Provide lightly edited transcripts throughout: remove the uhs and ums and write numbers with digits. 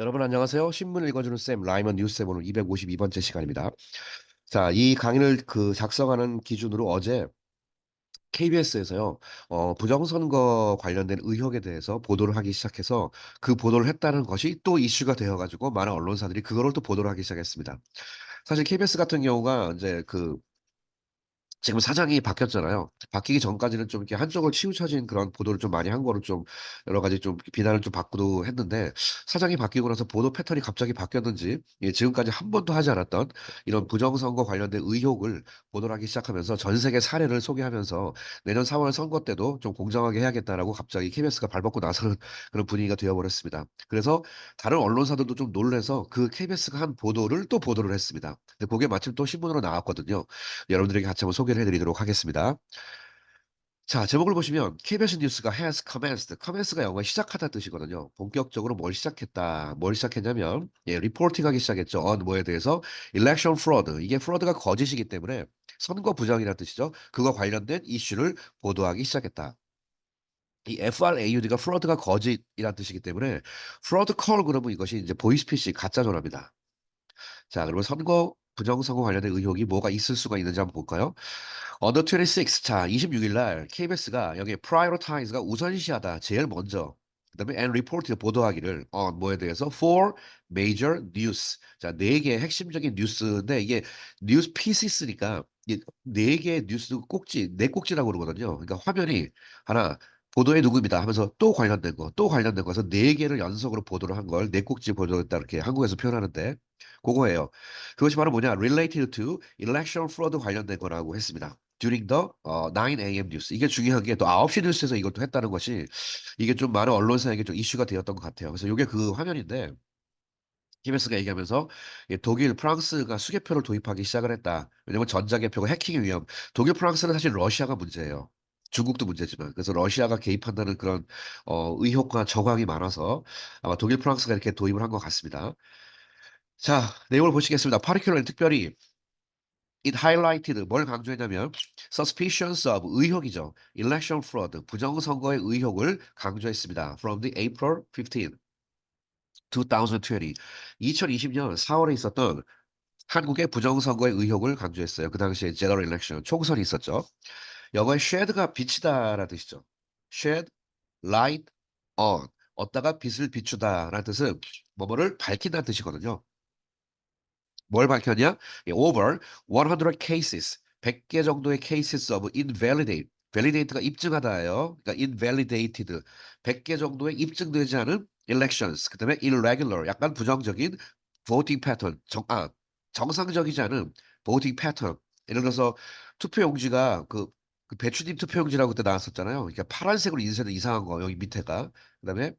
여러분 안녕하세요. 신문 읽어주는 쌤 라이먼 뉴스의 오늘 252번째 시간입니다. 자, 이 강의를 작성하는 기준으로 어제 KBS에서요, 부정선거 관련된 의혹에 대해서 보도를 하기 시작해서 그 보도를 했다는 것이 또 이슈가 되어가지고 많은 언론사들이 그거를 또 보도를 하기 시작했습니다. 사실 KBS 같은 경우가 이제 지금 사장이 바뀌었잖아요. 바뀌기 전까지는 좀 이렇게 한쪽을 치우쳐진 그런 보도를 좀 많이 한 거로 좀 여러 가지 좀 비난을 좀 받기도 했는데 사장이 바뀌고 나서 보도 패턴이 갑자기 바뀌었는지 지금까지 한 번도 하지 않았던 이런 부정선거 관련된 의혹을 보도를 하기 시작하면서 전 세계 사례를 소개하면서 내년 4월 선거 때도 좀 공정하게 해야겠다라고 갑자기 KBS가 발벗고 나서는 그런 분위기가 되어버렸습니다. 그래서 다른 언론사들도 좀 놀래서 그 KBS가 한 보도를 또 보도를 했습니다. 근데 그게 마침 또 신문으로 나왔거든요. 여러분들에게 같이 한번 소개를 해드리도록 하겠습니다. 자, 제목을 보시면 KBS 뉴스가 has commenced. commence가 영어의 시작하다 뜻이거든요. 본격적으로 뭘 시작했다. 뭘 시작했냐면 리포팅하기 시작했죠. on 뭐에 대해서 election fraud. 이게 fraud가 거짓이기 때문에 선거 부정이라는 뜻이죠. 그거 관련된 이슈를 보도하기 시작했다. 이 FRAUD가 fraud가 거짓이라는 뜻이기 때문에 fraud call 그러면 이것이 이제 보이스피싱 가짜 전화입니다. 자, 그러면 선거 부정선거 관련된 의혹이 뭐가 있을 수가 있는지 한번 볼까요? On the 26th, 자, 26일 날 KBS가 여기 prioritize가 우선시하다, 제일 먼저. 그다음에 and reported 보도하기를 on 뭐에 대해서 for major news. 자, 네 개의 핵심적인 뉴스인데 이게 뉴스 피시스니까 네 개의 뉴스 꼭지, 네 꼭지라고 그러거든요. 그러니까 화면이 하나 보도에 누구입니다 하면서 또 관련된 거, 또 관련된 거에서 네 개를 연속으로 보도를 한 걸 네 꼭지 보도했다 이렇게 한국에서 표현하는데 그거예요. 그것이 바로 뭐냐? related to election fraud 관련된 거라고 했습니다. during the 9 a.m. 뉴스. 이게 중요한 게 또 9시 뉴스에서 이것도 했다는 것이 이게 좀 많은 언론사에게 좀 이슈가 되었던 것 같아요. 그래서 이게 그 화면인데 KBS가 얘기하면서 독일, 프랑스가 수개표를 도입하기 시작을 했다. 왜냐면 전자개표가 해킹의 위험. 독일, 프랑스는 사실 러시아가 문제예요. 중국도 문제지만. 그래서 러시아가 개입한다는 그런 의혹과 정황이 많아서 아마 독일, 프랑스가 이렇게 도입을 한 것 같습니다. 자, 내용을 보시겠습니다. 파리큐러는 특별히 it highlighted 뭘 강조했냐면 suspicions of 의혹이죠. election fraud 부정선거의 의혹을 강조했습니다. from the April 15, 2020 2020년 4월에 있었던 한국의 부정선거의 의혹을 강조했어요. 그 당시에 general election 총선이 있었죠. 영어의 shed가 비치다라는 뜻이죠. shed light on 어디다가 빛을 비추다라는 뜻은 뭐뭐를 밝힌다는 뜻이거든요. 뭘 밝혔냐? over 100 cases, 100개 정도의 cases of invalidate. validate가 입증하다예요. 그러니까 invalidated, 100개 정도의 입증되지 않은 elections. 그다음에 irregular, 약간 부정적인 voting pattern, 정상적이지 않은 voting pattern. 예를 들어서 투표용지가 그 배추님 투표용지라고 그때 나왔었잖아요. 그러니까 파란색으로 인쇄된 이상한 거 여기 밑에가. 그다음에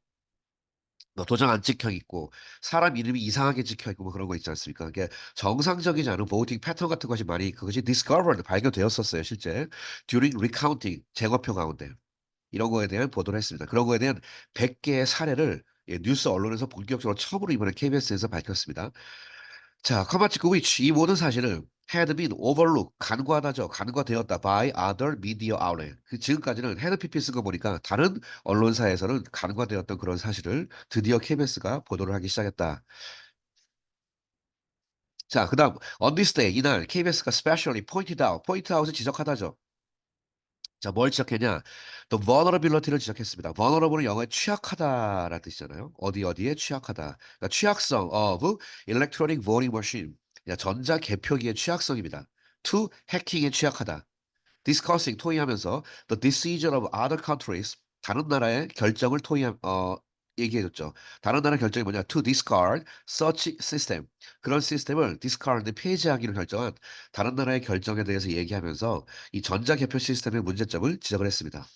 뭐 도장 안 찍혀 있고 사람 이름이 이상하게 찍혀 있고 뭐 그런 거 있지 않습니까? 그게 정상적이지 않은 보팅 패턴 같은 것이 많이 그것이 discovered 발견되었었어요, 실제. during recounting 쟁어표 가운데 이런 거에 대한 보도를 했습니다. 그런 거에 대한 100개의 사례를 뉴스 언론에서 본격적으로 처음으로 이번에 KBS에서 밝혔습니다. 자, 커마치크 which 이 모든 사실을 had been overlooked 간과하다죠. 간과되었다 by other media outlet. 그 지금까지는 had pp 쓴 거 보니까 다른 언론사에서는 간과되었던 그런 사실을 드디어 KBS가 보도를 하기 시작했다. 자, 그다음 on this day 이날 KBS가 specially pointed out, point out을 지적하다죠. 자, 뭘 지적했냐? The vulnerability를 지적했습니다. vulnerable은 영어에 취약하다라는 뜻이잖아요. 어디에 취약하다. 그러니까 취약성 of electronic voting machine. 그러니까 전자 개표기의 취약성입니다. to 해킹에 취약하다. discussing 토의하면서 the decision of other countries 다른 나라의 결정을 얘기해줬죠. 다른 나라 결정이 뭐냐? To discard such system. 그런 시스템을 discard 폐지하기로 결정한 다른 나라의 결정에 대해서 얘기하면서 이 전자개표 시스템의 문제점을 지적을 했습니다.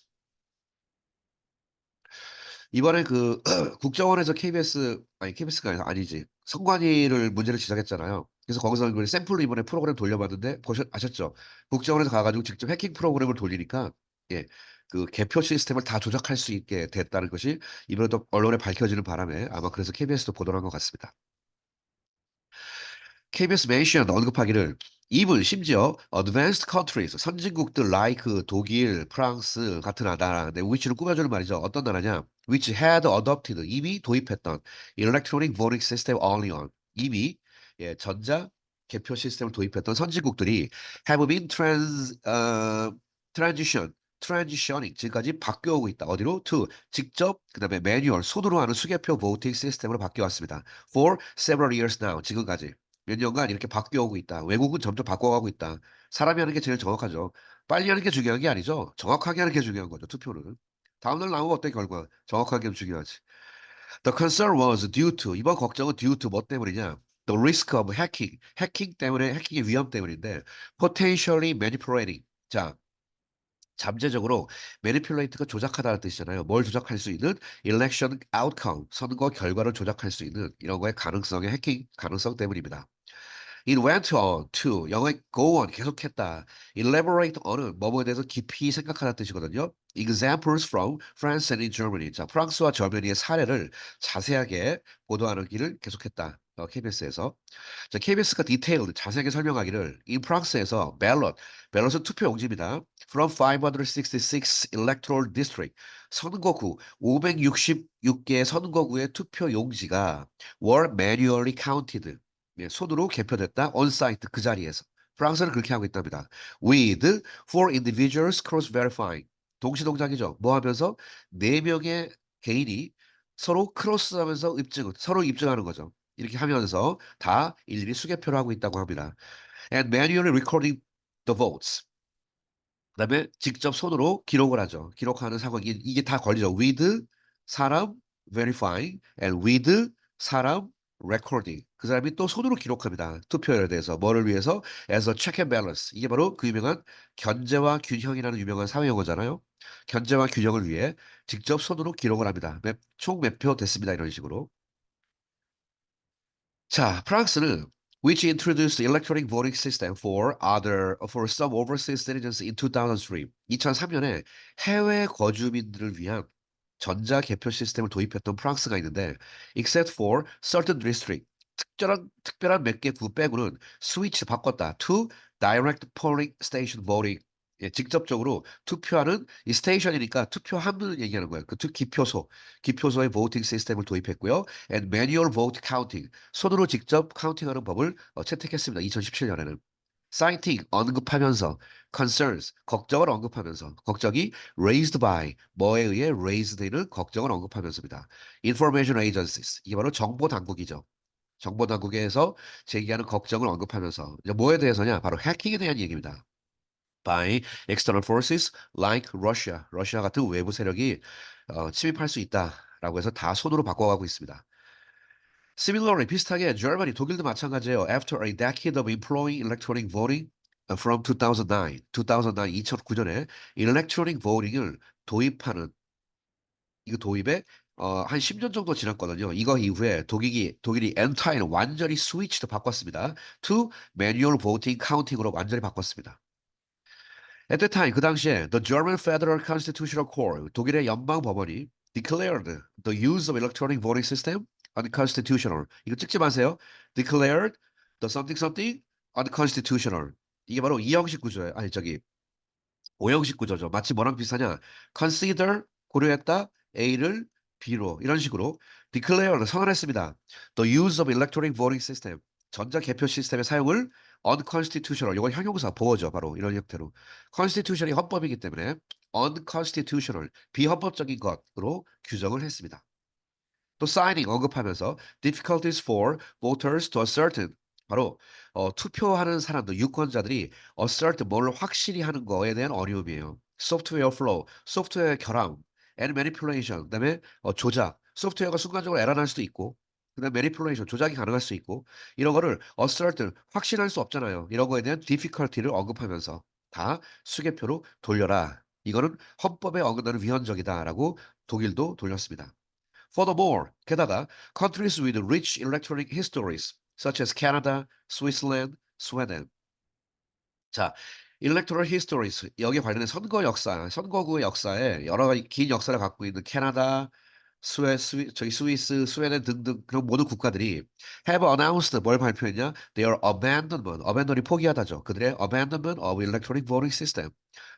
이번에 그 국정원에서 KBS 아니 KBS가 아니지 선관위를 문제를 지적했잖아요. 그래서 거기서 이번에 샘플로 이번에 프로그램 돌려봤는데 아셨죠? 국정원에서 가가지고 직접 해킹 프로그램을 돌리니까 예, 그 개표 시스템을 다 조작할 수 있게 됐다는 것이 이번에 또 언론에 밝혀지는 바람에 아마 그래서 KBS도 보도를 한 것 같습니다. KBS mention 언급하기를 even 심지어 advanced countries 선진국들 like 독일, 프랑스 같은 나라인데 which를 꾸며주는 말이죠. 어떤 나라냐? which had adopted 이미 도입했던 electronic voting system early on 이미 전자 개표 시스템을 도입했던 선진국들이 have been transition transitioning 지금까지 바뀌어오고 있다. 어디로? to 직접 그다음에 매뉴얼 손으로 하는 수개표 voting 시스템으로 바뀌어왔습니다. For several years now 지금까지. 몇 년간 이렇게 바뀌어오고 있다. 외국은 점점 바꿔가고 있다. 사람이 하는 게 제일 정확하죠. 빨리 하는 게 중요한 게 아니죠. 정확하게 하는 게 중요한 거죠. 투표는. 다음날 나오면 어때 결과? 정확하게 하면 중요하지. The concern was due to 이번 걱정은 due to 뭐 때문이냐? The risk of hacking. 해킹 때문에 해킹의 위험 때문인데 potentially manipulating. 자, 잠재적으로 manipulate가 조작하다는 뜻이잖아요. 뭘 조작할 수 있는 election outcome, 선거 결과를 조작할 수 있는 이런 거의 가능성의 해킹 가능성 때문입니다. It went on to 영어의 go on 계속했다. Elaborate on은 뭐뭐에 대해서 깊이 생각하다는 뜻이거든요. Examples from France and in Germany. 자, 프랑스와 저르머니의 사례를 자세하게 보도하는 길을 계속했다. KBS에서. 자, KBS가 디테일드 자세하게 설명하기를 in 프랑스에서 밸럿은 투표 용지입니다. From 566 electoral district 선거구 566개의 선거구의 투표 용지가 were manually counted 손으로 개표됐다 on site 그 자리에서 프랑스는 그렇게 하고 있답니다. With four individuals cross verifying 동시동작이죠. 뭐 하면서 네 명의 개인이 서로 크로스하면서 서로 입증하는 거죠. 이렇게 하면서 다 일일이 수개표를 하고 있다고 합니다. And manually recording the votes. 그다음에 직접 손으로 기록을 하죠. 기록하는 사고 이게 다 걸리죠. with 사람 verifying and with 사람 recording. 그 사람이 또 손으로 기록합니다. 투표에 대해서 뭐를 위해서 as a check and balance. 이게 바로 그 유명한 견제와 균형이라는 유명한 사회 용어잖아요. 견제와 균형을 위해 직접 손으로 기록을 합니다. 총 몇 표 됐습니다. 이런 식으로. 자, 프랑스는 which introduced the electronic voting system for some overseas citizens in 2003. 2003년에 해외 거주민들을 위한 전자 개표 시스템을 도입했던 프랑스가 있는데 except for certain district 특별한 몇 개 구 빼고는 스위치 바꿨다. to direct polling station voting. 직접적으로 투표하는 이 스테이션이니까 투표함을 얘기하는 거예요. 기표소의 voting 시스템을 도입했고요. and manual vote counting. 손으로 직접 카운팅하는 법을 채택했습니다. 2017년에는. citing 언급하면서 concerns 걱정을 언급하면서 걱정이 raised by 뭐에 의해 raised 되는 걱정을 언급하면서입니다. information agencies 이게 바로 정보 당국이죠. 정보 당국에서 제기하는 걱정을 언급하면서 이제 뭐에 대해서냐? 바로 해킹에 대한 얘기입니다. by external forces like Russia, 러시아 같은 외부 세력이 침입할 수 있다라고 해서 다 손으로 바꿔가고 있습니다. Similarly, 비슷하게 Germany, 독일도 마찬가지예요. After a decade of employing electronic voting from 2009년에 electronic voting을 도입하는 이거 도입에 한 10년 정도 지났거든요. 이거 이후에 독일이 entirely 완전히 스위치도 바꿨습니다. to manual voting counting으로 완전히 바꿨습니다. At the time, 그 당시에 the German Federal Constitutional Court, 독일의 연방 법원이 declared the use of electronic voting system unconstitutional. 이거 찍지 마세요. declared the something something unconstitutional. 이게 바로 이형식 구조예요. 아니 저기 오형식 구조죠. 마치 뭐랑 비슷하냐? consider 고려했다 A를 B로 이런 식으로 declare를 선언했습니다. The use of electronic voting system 전자 개표 시스템의 사용을 unconstitutional 이건 형용사 보어죠. 바로 이런 형태로 constitution이 헌법이기 때문에 unconstitutional 비헌법적인 것으로 규정을 했습니다. 또 signing 언급하면서 difficulties for voters to ascertain 바로 투표하는 사람들 유권자들이 assert 뭘 확실히 하는 거에 대한 어려움이에요. software flow 소프트웨어 결함 and manipulation 그다음에 조작 소프트웨어가 순간적으로 에러 날 수도 있고 그다음 manipulation 조작이 가능할 수 있고 이런 거를 assert 확신할 수 없잖아요. 이런 거에 대한 difficulty를 언급하면서 다 수개표로 돌려라. 이거는 헌법에 어긋나는 위헌적이다라고 독일도 돌렸습니다. Furthermore, 게다가 countries with rich electronic histories, such as Canada, Switzerland, Sweden. 자, electoral histories 여기에 관련된 선거구의 역사에 여러 가지 긴 역사를 갖고 있는 캐나다, 저기 스위스, 스웨덴 등등 그런 모든 국가들이 have announced 뭘 발표했냐? Their abandon이 포기하다죠. 그들의 abandonment of electronic voting system.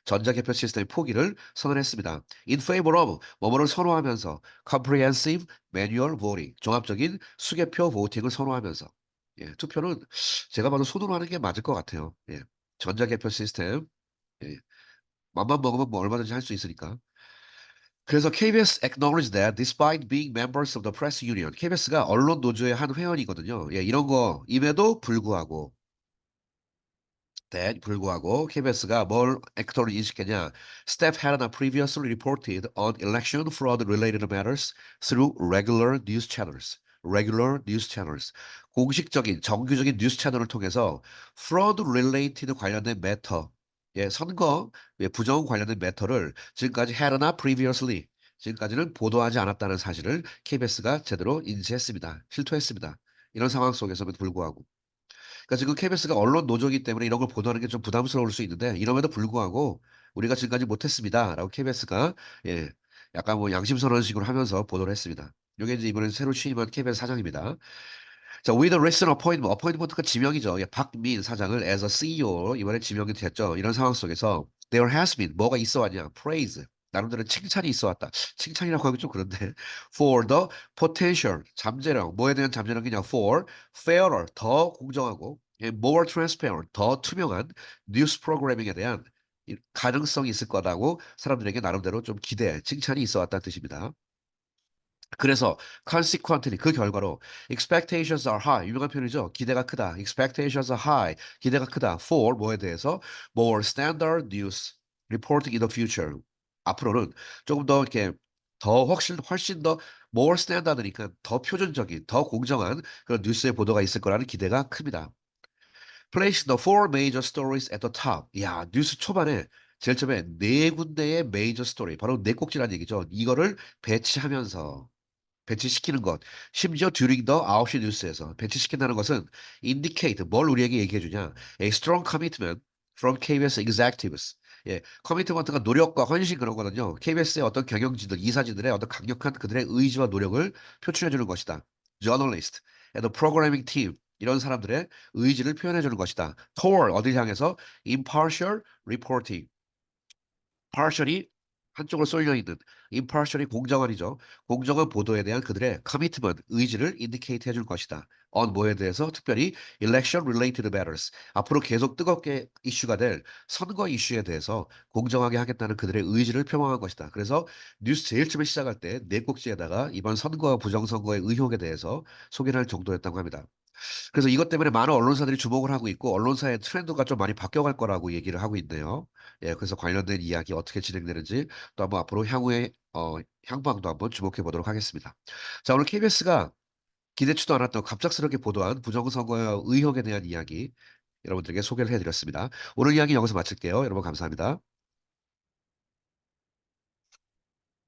전자개표 시스템의 포기를 선언했습니다. In favor of 뭐뭐를 선호하면서 comprehensive manual voting. 종합적인 수개표 보팅을 선호하면서. 예, 투표는 제가 봐도 손으로 하는 게 맞을 것 같아요. 예. 전자개표 시스템. 예. 맘만 먹으면 뭐 얼마든지 할 수 있으니까. 그래서 KBS acknowledged that despite being members of the press union, KBS가 언론 노조의 한 회원이거든요. 예, 이런 거임에도 불구하고, KBS가 뭘 액터로 인식했냐? Staff had not previously reported on election fraud related matters through regular news channels. regular news channels. 공식적인 정규적인 뉴스 채널을 통해서 fraud related 관련된 매터, 예, 선거 예, 부정 관련된 매터를 지금까지 had not previously 지금까지는 보도하지 않았다는 사실을 KBS가 제대로 인지했습니다. 실토했습니다. 이런 상황 속에서도 불구하고. 그러니까 지금 KBS가 언론 노조이기 때문에 이런 걸 보도하는 게 좀 부담스러울 수 있는데 이럼에도 불구하고 우리가 지금까지 못했습니다라고 KBS가 예 약간 뭐 양심 선언식으로 하면서 보도를 했습니다. 이게 이제 이번에 새로 취임한 KBS 사장입니다. 자, with a recent appointment, appointment가 지명이죠. 예, 박민 사장을 as a CEO로 이번에 지명이 됐죠. 이런 상황 속에서 there has been 뭐가 있어 왔냐? praise 나름대로 칭찬이 있어 왔다. 칭찬이라고 하기 좀 그런데 for the potential 잠재력 뭐에 대한 잠재력이냐? for fairer 더 공정하고 예, more transparent 더 투명한 뉴스 프로그래밍에 대한 가능성이 있을 거다고 사람들에게 나름대로 좀 기대, 칭찬이 있어 왔다는 뜻입니다. 그래서 consequently 그 결과로 expectations are high 유명한 표현이죠. 기대가 크다. expectations are high 기대가 크다. for 뭐에 대해서 more standard news reporting in the future 앞으로는 조금 더 이렇게 더 훨씬 더 more standard니까 더 표준적인 더 공정한 그런 뉴스의 보도가 있을 거라는 기대가 큽니다. Place the four major stories at the top. 야, 뉴스 초반에 제일 처음에 네 군데의 메이저 스토리, 바로 네 꼭지라는 얘기죠. 이거를 배치하면서 배치시키는 것. 심지어 during the 9시 뉴스에서 배치시킨다는 것은 indicate 뭘 우리에게 얘기해 주냐. A strong commitment from KBS executives. 예, 커미트먼트가 노력과 헌신 그런 거거든요. KBS의 어떤 경영진들, 이사진들의 어떤 강력한 그들의 의지와 노력을 표출해 주는 것이다. journalist and the programming team 이런 사람들의 의지를 표현해 주는 것이다. toward 어딜 향해서 impartial reporting partially 한쪽으로 쏠려 있는 impartial이 공정한이죠. 공정한 보도에 대한 그들의 commitment, 의지를 indicate 해줄 것이다. on 뭐에 대해서 특별히 election related matters 앞으로 계속 뜨겁게 이슈가 될 선거 이슈에 대해서 공정하게 하겠다는 그들의 의지를 표명한 것이다. 그래서 뉴스 제일 처음에 시작할 때 네 꼭지에다가 이번 선거와 부정선거의 의혹에 대해서 소개를 할 정도였다고 합니다. 그래서 이것 때문에 많은 언론사들이 주목을 하고 있고 언론사의 트렌드가 좀 많이 바뀌어갈 거라고 얘기를 하고 있네요. 예, 그래서 관련된 이야기 어떻게 진행되는지 또 한번 앞으로 향후의 향방도 한번 주목해 보도록 하겠습니다. 자, 오늘 KBS가 기대치도 않았던 갑작스럽게 보도한 부정선거 의혹에 대한 이야기 여러분들에게 소개를 해드렸습니다. 오늘 이야기 여기서 마칠게요. 여러분 감사합니다.